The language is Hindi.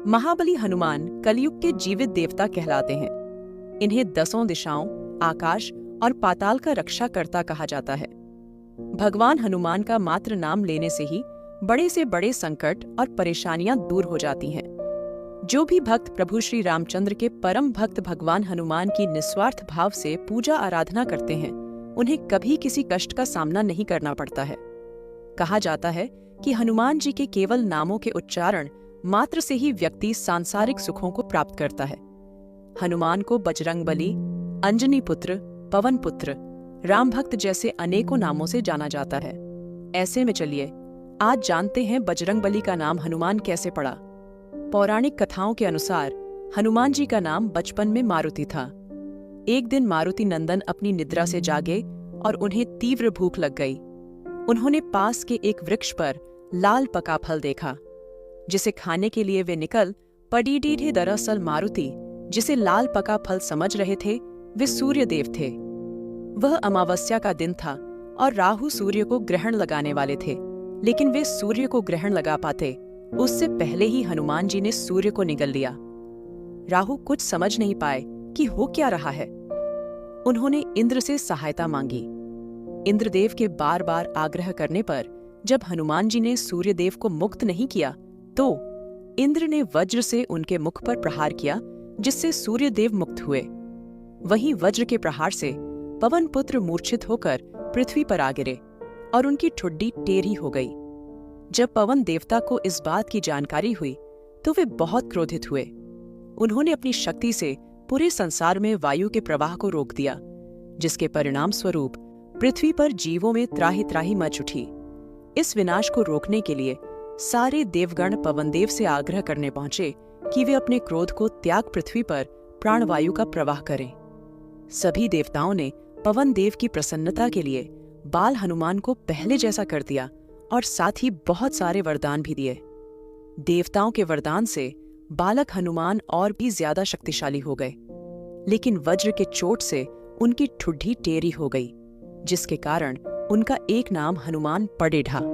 महाबली हनुमान कलयुग के जीवित देवता कहलाते हैं। इन्हें 10 दिशाओं, आकाश और पाताल का रक्षाकर्ता कहा जाता है। भगवान हनुमान का मात्र नाम लेने से ही बड़े से बड़े संकट और परेशानियां दूर हो जाती हैं। जो भी भक्त प्रभु श्री रामचंद्र के परम भक्त भगवान हनुमान की निस्वार्थ भाव से पूजा आराधना करते हैं, उन्हें कभी किसी कष्ट का सामना नहीं करना पड़ता है। कहा जाता है कि हनुमान जी के केवल नामों के उच्चारण मात्र से ही व्यक्ति सांसारिक सुखों को प्राप्त करता है। हनुमान को बजरंगबली, अंजनी पुत्र, पवन पुत्र, राम भक्त जैसे अनेकों नामों से जाना जाता है। ऐसे में चलिए आज जानते हैं बजरंगबली का नाम हनुमान कैसे पड़ा। पौराणिक कथाओं के अनुसार हनुमान जी का नाम बचपन में मारुति था। एक दिन मारुति नंदन अपनी निद्रा से जागे और उन्हें तीव्र भूख लग गई। उन्होंने पास के एक वृक्ष पर लाल पका फल देखा, जिसे खाने के लिए वे निकल पड़ी। दरअसल मारुति जिसे लाल पका फल समझ रहे थे, वे सूर्य देव थे। वह अमावस्या का दिन था और राहु सूर्य को ग्रहण लगाने वाले थे, लेकिन वे सूर्य को ग्रहण लगा पाते उससे पहले ही हनुमान जी ने सूर्य को निगल लिया। राहु कुछ समझ नहीं पाए कि हो क्या रहा है। उन्होंने इंद्र से सहायता मांगी। इंद्रदेव के बार बार आग्रह करने पर जब हनुमान जी ने सूर्यदेव को मुक्त नहीं किया, तो इंद्र ने वज्र से उनके मुख पर प्रहार किया, जिससे सूर्यदेव मुक्त हुए। वहीं वज्र के प्रहार से पवन पुत्र मूर्छित होकर पृथ्वी पर आ गिरे और उनकी ठुड्डी टेढ़ी हो गई। जब पवन देवता को इस बात की जानकारी हुई तो वे बहुत क्रोधित हुए। उन्होंने अपनी शक्ति से पूरे संसार में वायु के प्रवाह को रोक दिया, जिसके परिणाम स्वरूप पृथ्वी पर जीवों में त्राहि त्राहि मच उठी। इस विनाश को रोकने के लिए सारे देवगण पवनदेव से आग्रह करने पहुंचे कि वे अपने क्रोध को त्याग पृथ्वी पर प्राणवायु का प्रवाह करें। सभी देवताओं ने पवन देव की प्रसन्नता के लिए बाल हनुमान को पहले जैसा कर दिया और साथ ही बहुत सारे वरदान भी दिए। देवताओं के वरदान से बालक हनुमान और भी ज्यादा शक्तिशाली हो गए, लेकिन वज्र के चोट से उनकी ठुड्डी टेढ़ी हो गई, जिसके कारण उनका एक नाम हनुमान पड़े ढा।